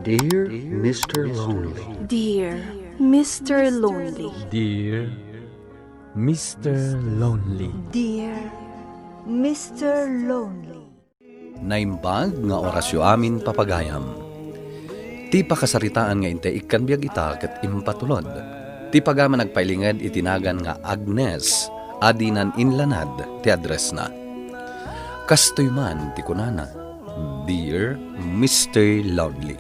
Dear Mr. Lonely. Dear Mr. Lonely. Dear Mr. Lonely. Dear Mr. Lonely. Naimbag nga orasyo amin papagayam. Ti pakasaritaan nga inte ikan biyag ita ket impatulod. Ti pagama nagpailinged itinagan nga Agnes, adinan inlanad ti address na. Kastoy man ti kunana, Dear Mr. Lonely.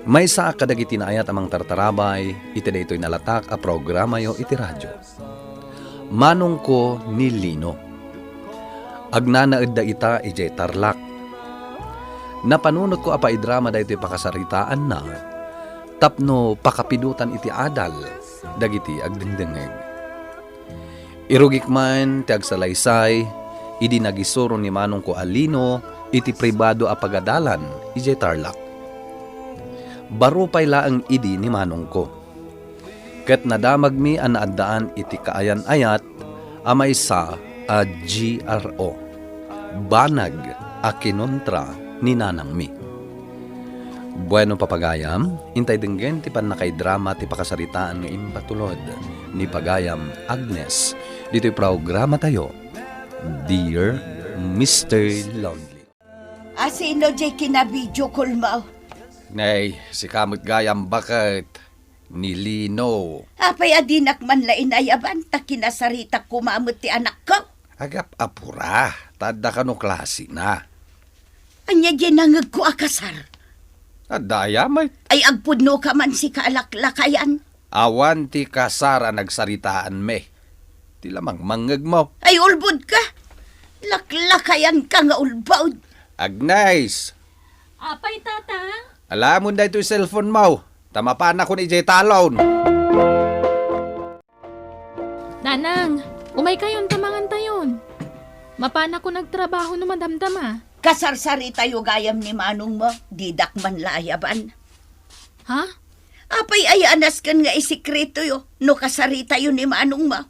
May sa kadagiti na ayat amang tartarabay, iti daytoy nalatak a programa yo iti radyo. Manong ko ni Lino. Agnanaed da ita ijay Tarlac. Napanunot ko apa idrama daytoy pakasaritaan na, tapno pakapidutan iti adal, dagiti agdengdengeg. Irugik man ti agsalaysay, idi nagisuro ni Manong ko Alino, iti pribado a pagadalan, ijay Tarlac. Baro pay laang idi ni Manong ko. Ket nadamag mi an naadaan iti kaayan-ayat amay sa a GRO. Banag a kinontra ni nanang mi. Bueno papagayam, intay denggen ti panakay drama ti pakasaritaan nga impatulod ni Pagayam Agnes. Dito'y programa tayo, Dear Mr. Lonely. Asino jay kinabidyo kulmaw? Nay, si kamot gayam bakit ni Lino. Apay adinak man lain ayaban, ta kinasarita kumamot ti anak ko. Agap apura, tada ka no klase na. Anya ginangag ko akasar. Adaya may Ay agpudno ka man si kaalaklakayan. awan ti kasara nagsaritaan me. Ti lamang mangag mo. Ay ulbud ka. Laklakayan ka nga ulbawd. Agnes, Apay, tata? alam mo na ito yung cellphone mo. Tamapan ako ni Jay Talon. Nanang, umay kayon tamangan tayon. Mapana ko nagtrabaho no madamdama. Kasarsari tayo gayam ni Manong mo, didak man laayaban. Ha? Apay ay anas kan nga isikreto yo, no kasari tayo ni Manong mo.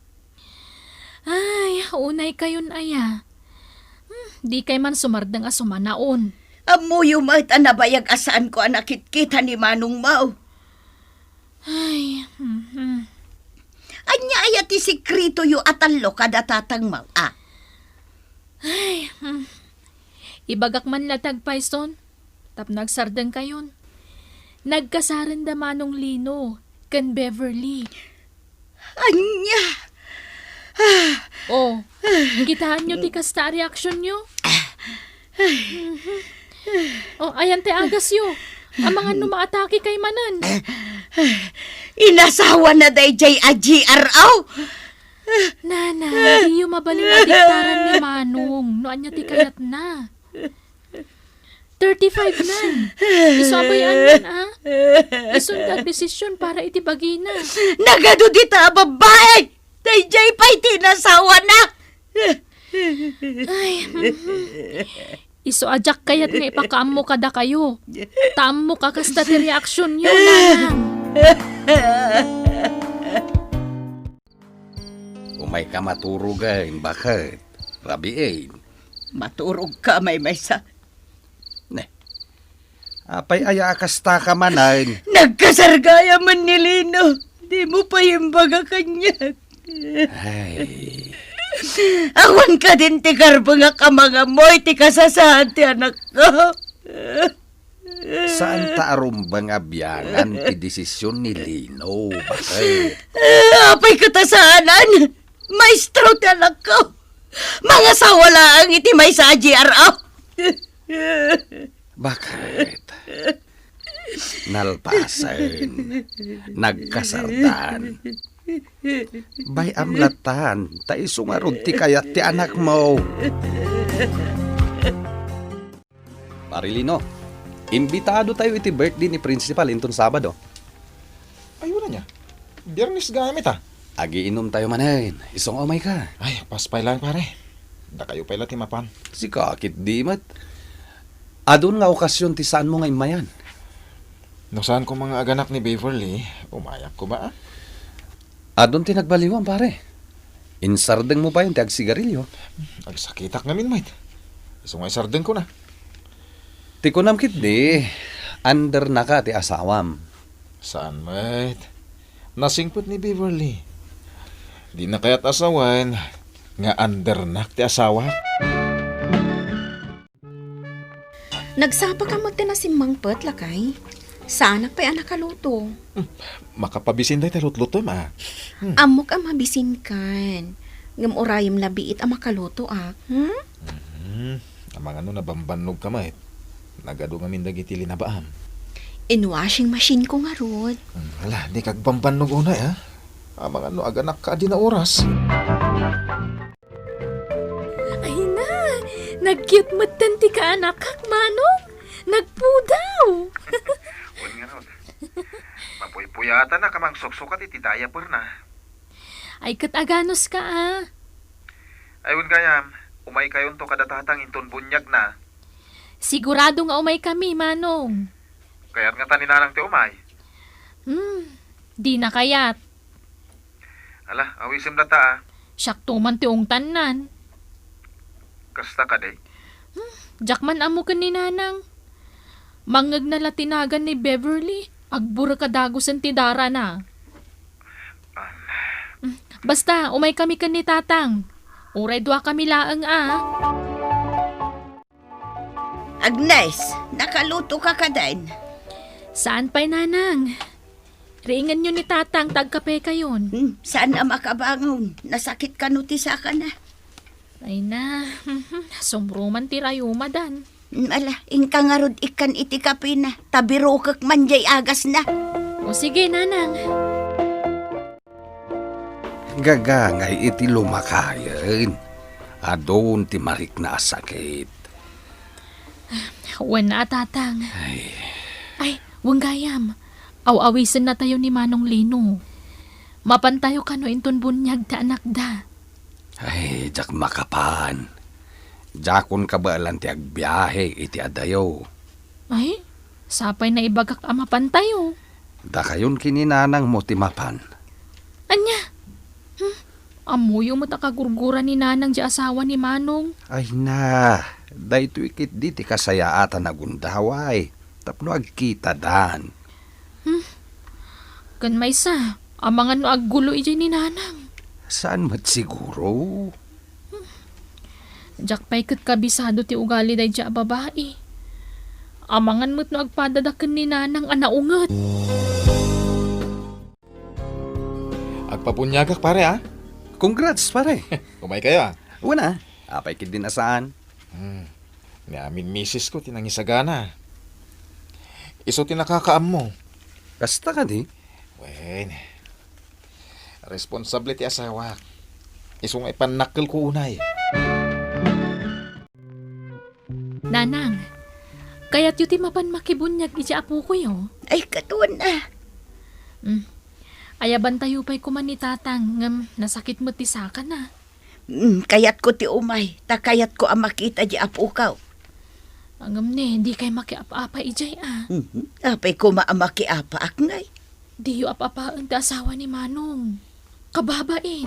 Ay, unay kayon aya. Di kay man sumardang asumanaon. Amuyo mo't anabayag asaan ko anakit-kita ni Manong mo. Ay, Anya ayat ti sikrito yo atallo kada tatang mo. ibagak man latag paison. Tap nagsardang kayon. Nagkasaran da Manong Lino, kan Beverly. Anya! Oh, gitaan nyo ti kasta reaksyon nyo? Oh, ayan te agas yo. Ang mga numaatake kay manan. Inasawa na day jay a GRO. Nana, di yung mabaling adiktaran ni Manong. No, anya ti kayat na. 35 na. Isabayan man, isundag desisyon para itibagi na. Nagado dita babae. Day jay pa'y tinasawa na. Ay, iso ajak kayat nga ipakaam mo kada kayo. Taam mo kakasta ti reaksyon nyo, nanang. Umay ka maturugan, bakit? Rabiin. Maturog ka may maysa. Ne. Apay aya akasta ka manan. Nagkasargaya man ni Lino. Di mo pa yung baga kanya. Ay, Awan ka din ti karbo nga ka mga moy ti kasasahan ti anak ko. saan ta arumbang abyangan ti desisyon ni Lino? Bakit? Apay katasahanan. Maestro ti anak ko. Mga sawala ang iti may sa GRO. Bakit? Nalpasan, nagkasardan. Bay amlatan, ta isungarod ti kayat ti anak mo. Parilino, imbitado tayo iti birthday ni Principal inton Sabado. Ay, wala niya. Biyernes gamit Agi inom tayo manen, isong omay ka. Ay, paspay lang pare. Da kayo pala timapan. Si kakit di mat. Adun nga okasyon ti saan mo nga imayan. No saan ko mga aganak ni Beverly, umayak ko ba Adun ti nagbaliwan pare. Insardeng mo pa yung ti agsigarilyo. Agsakitak namin, mate. Isungay sardeng ko na. Ti kunam kit di. Under na ka ti asawam. Saan, mate? Nasingpot ni Beverly. Di na kaya't asawan nga andernak ti asawa. Nagsapa ka mo na si Mang Pet, lakay. Sana pa'y anak kaluto. Makapabisin day talutluto, ma. Amok ang mabisin kan. Ngam orayim labiit ang makaluto, Hmm? Ang mga nabambanog ka, mate. Nagado nga mindag itili na baam. In washing machine ko nga rod. Hala, di kagbambanog unay, ha? Ang mga aganak ka di na oras. Ay na, nag-cute mo tanti ka anak kak, Manong. Nagpudaw. Huwag nga nun. Mapuy-puyata na kamang soksokat iti diaper na. Ay kataganos ka Ayun gayam, umay kayon to kadatatang inton bunyag na. Sigurado nga umay kami, Manong. Kaya't nga taninanang ti umay. Di na kayat. Ala, awisim na ta. Syakto man ti ong tanan. Kasta ka day. Jakman amo ka ni Nanang. Mangag na latinagan ni Beverly. Agbura ka dagosan ti dara na. Basta, umay kami kan ni Tatang. Uray dwa kami laang Agnes, nakaluto ka din. Saan pa'y Nanang? Ringan nyo ni Tatang, tagkape kayon. Saan ang makabangon? Nasakit ka no ti saka na. Ay na, sumruman ti rayuma dan. Ala, inka nga rod ikan iti kape na. Tabirokak man jay agas na. O sige, Nanang. Gagangay iti lumakayan. Adon ti marik na sakit. Wala, Tatang. Ay, wanggayam. Aw-awisan na tayo ni Manong Lino. Mapantayo ka no inton bunyag ta anak da. Ay, jak makapan. Jakon ka ba lang ti agbiyahe iti adayo. Ay, sapay na ibagak ama pantayo. Da kayon kininanang mo ti mapan. Anya? Amuyo mo takagurgura ni Nanang di asawa ni Manong. Ay na, dahito ikit di ti kasayaatan na gundaway. Tapno agkita dan. Kan may sa, amangan no aggulo ijay ni Nanang. Saan mat siguro? Jak pa'y kat kabisado ti ugali day dya babae. Amangan mo't no agpadadakan ni Nanang anaungat. Agpapunyagak pare, ha? Congrats pare. Umay kayo, ha? Una, apay kid din asaan. Ni amin misis ko tinangisagana. Iso tinakakaam mo. Kasta ka di? Wen. Responsable ti asawa. Iso nga ipanakil ko unay. Nanang, kaya't yuti mapan makibunyag iti apo ko yo. Ay, katuan na. Ayaban tayo pa'y kuman ni Tatang, ngam nasakit mo ti saka na. Kayat ko ti umay. Takayat ko ang makita di apukaw. Angam ne, di kay makiapa-apa ijay Apay ko maamaki apa aknay. Di yu apa-apa ang ti asawa ni Manong. Kababain.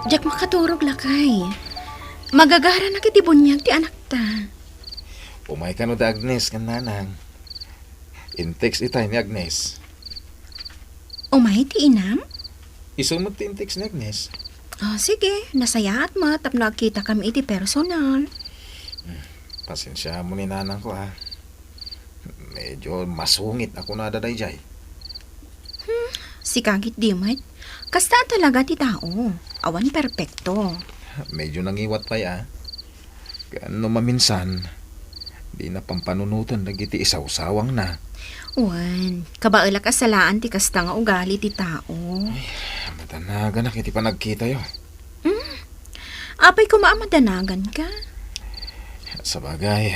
Jak makaturog, lakay. Magagara na kiti bunyag ti anak ta. Umay ka no da Agnes kan nanang. In-text itay ni Agnes. Umay ti inam? Iso mo ti in-text ni Agnes. Sige, nasayaat mo tap nakita kami iti personal. Pasensya mo ni nanang ko, ha? Medyo masungit ako na daday jay. Si kagit di mat. Kasta talaga ti tao. Awan perpekto. Medyo nangiwat pa, ya. Kano maminsan, di na pampanunutan nagiti isaw-sawang na. Wan, kabaala kasalaan ti kasta nga ugali ti tao. Matanagan na kiti pa nagkita yo. Apay ko maamadanagan ka. Sa bagay,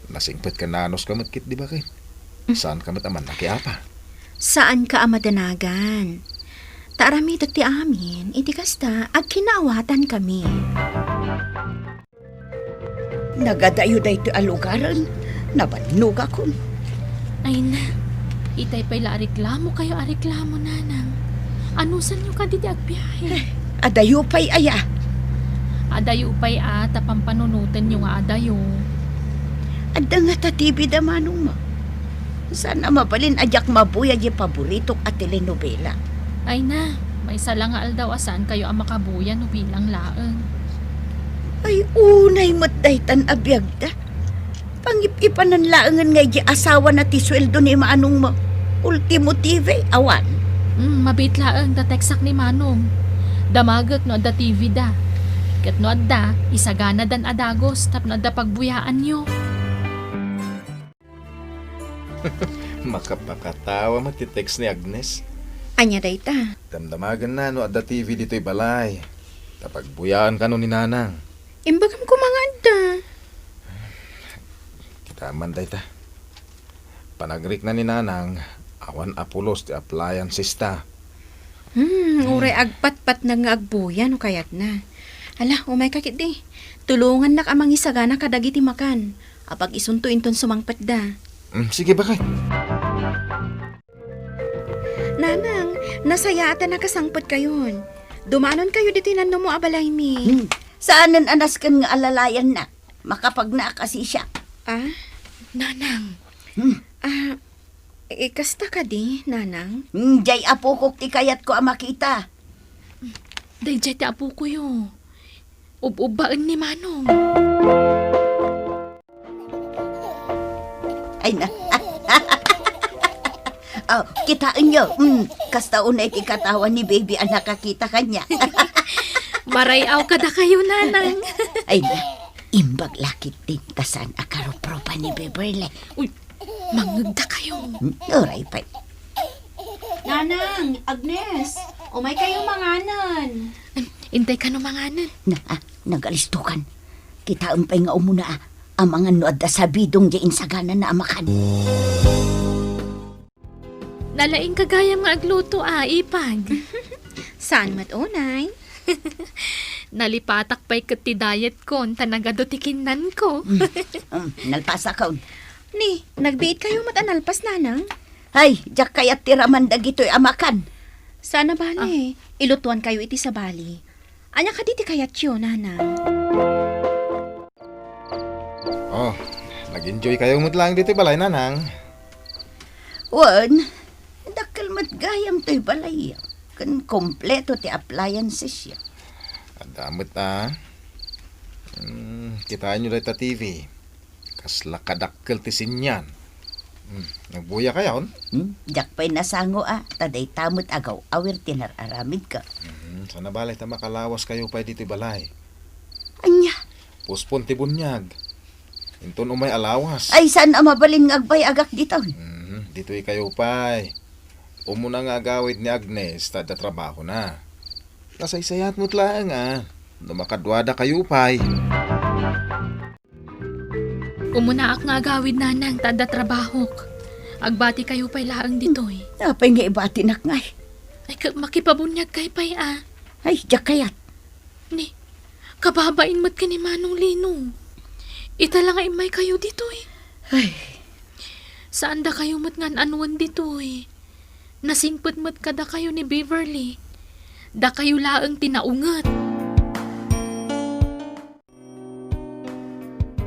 nasingpet ka nanos kamot kit, di ba kay? Saan kamot aman nakiapa? Saan ka amadanagan? Taarami ti amin, iti kasta, ag kinaawatan kami. Nagadayo da ito alugaran. Nabanog ako. Ay na, itay pa'y reklamo kayo areklamo, Nanang. Anusan nyo ka diti agbiyahe? Adayo pa'y aya. Adayo pa'y tapampanunutan nyo nga adayo. Adda nga ta TV da manong mo. Sana mabalin ajak mabuya di paboritong at telenovela. Ay na, may sala nga aldaw asan kayo ang makabuya no bilang laeng. Ay unay mo't daytan abiyag da. Pangip-ipan ng laangan nga di asawa na ti sweldo ni manong mo. Ultimo TV, awan. Mabit laeng da teksak ni Manong. Damagat no adda TV da. Ket no adda, isagana dan adagos tap no adda pagbuyaan nyo. Makapakatawa matitext ni Agnes. Anya dayta. Damdamagan na no adda TV dito'y balay. Kapag buyaan ka no ni Nanang. Imbagam ko mga adda. Kitaman day ta. Panagrik na ni Nanang, awan apulos ti appliances ta. Uray agpat-pat na nga agbuya no kayat na. Ala, umay kakit di. Tulungan na ka amang isagana kadagiti makan. Apag isunto inton sumangpat da. Sige ba kay? Nanang, nasayatan na kasangpot kayon. Dumanon kayo diti nan mo abalay mi. Saanan anas kan nga alalayan na. Makapag na kasi siya. Ah, Nanang. Kasta ka di, Nanang? Jay apukok ti kayat ko ang makita. Dayjay ti apo ko yo. Ub-ubaan ni Manong. Ay na. Oh, kitaan nyo. Kasta unay ti katawan ni baby ang nakakita kanya. Marayaw ka da kayo, Nanang. Ay na. Imbag lakit din tasan akaropropa ni Beverly. Uy, mangagda kayo. Oray pa. Nanang, Agnes, umay kayo manganan. Intay ka no manganan. Nagalistukan. Kita umpay nga umuna ang mga nuad da sabidong di insagana na amakan. Nalaing kagaya nga agluto ipag. Saan matunay? Nalipatak pa'y kati diet ko, tanagadotikinan ko. Nalpasa ka. Ni, nagbiit kayo matanalpas, Nanang? Ay, jak kayat tiraman dagito'y amakan. Sana bali, ilutuan kayo iti sa bali. Anya ka diti kayat yun, Nanang? Oh, nag-enjoy kayo mutlang dito'y balay, Nanang. Wan, dakal matgayam to'y balay. Kan kompleto ti appliances siya. Adamot na. Kitaan nyo dahil ta TV. Kasla kadakkel ti sinyan. Nagbuya kayo? Jak pa'y nasango taday tamot agaw awir tinararamid ka. Sana balay ta makalawas kayo pa dito balay. Anya? Puspon ti bunyag. Inton umay alawas. Ay, saan mabalin ng agbay agak dito? Dito'y kayo pa'y. Umuna nga agawid ni Agnes, tada trabaho na. Nasaysayat mo't lang Namakadwada kayo pa'y. Umuna ak nga agawid Nanang, tada trabahok. Agbati kayo pa'y laang ditoy. Napay nga ibati nakngay. Ay, makipabunyag kay pa'y Ay, jak kayat. Ni, kababain mo't ka ni Manong Lino. Ita lang ay may kayo ditoy. Ay. Saan da kayo mo't ngan anuan ditoy? Nasingput mo't kada kayo ni Beverly. Da kayo laang tinaungat.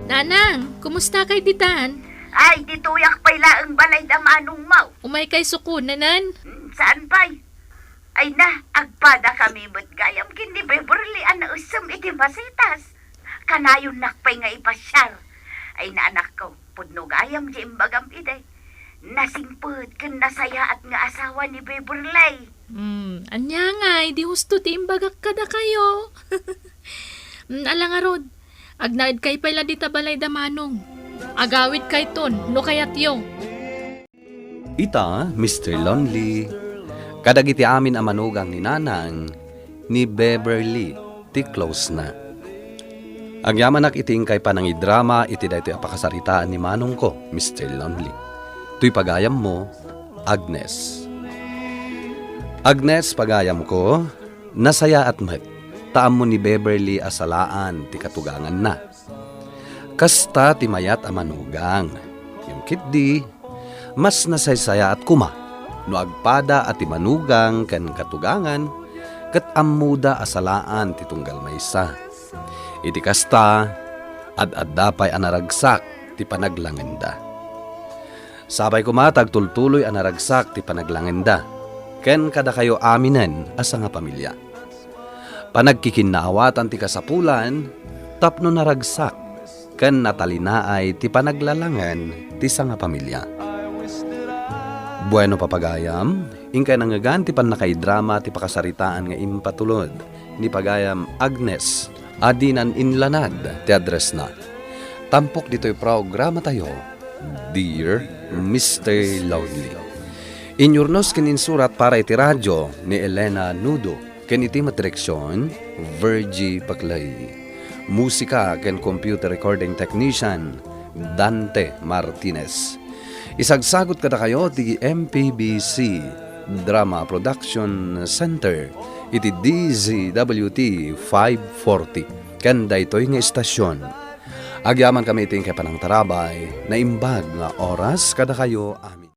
Nanang, kumusta kay ditan? Ay, dituyak pa'y laang balay da manong mau. Umay kay sukunanan? Saan pa'y? Ay na, agpada kami mo't gayam kin ni Beverly usam iti masitas. Kanayon nakpay nga ipasyar. Ay na anak ko, pudno gayam di imbagam iday. Nasingput kan nasaya at nga asawa ni Beverly. Anya nga, di husto ti imbagak kada kayo. Alang arod, agnaid kay pala di tabalay da Manong. Agawid kay ton, no kayat yo. Ita, Mr. Lonely, kadagiti amin amanugang ni Nanang, ni Beverly, ti close na. Agyaman iting kay panangi drama iti daytoy apakasaritaan ni Manong ko, Mr. Lonely. Tuy pagayam mo, Agnes. Agnes, pagayam ko, nasaya at mat, taam mo ni Beverly asalaan ti katugangan na. Kasta ti mayat amanugang, yung kitdi, mas nasaysaya at kuma, no agpada at ti manugang kan katugangan, kat amuda asalaan ti tunggal maysa. Iti kasta, ad-ad dapay anaragsak, ti panaglangenda. Sabay kumatag tultuloy ang naragsak ti panaglangenda, ken kada kayo aminen asa nga pamilya. Panagkikinnaawatan ti kasapulan, tapno naragsak, ken natalinaay ti panaglalangan ti nga pamilya. Bueno papagayam, ingkay nangagan ti panakaidrama ti pakasaritaan nga impatulod, ni pagayam Agnes, adinan inlanad ti address na. Tampok dito'y programa tayo, Dear Mr. Lonely. Inyurnos kininsurat para iti radyo ni Elena Nudo, ken iti madireksyon, Virgie Paclay. Musika ken computer recording technician, Dante Martinez. Isagsagot kada kayo ti MPBC Drama Production Center, iti DZWT 540, ken daytoy nga istasyon. Agyaman kami iting kay panang tarabay na imbag nga oras kada kayo amin.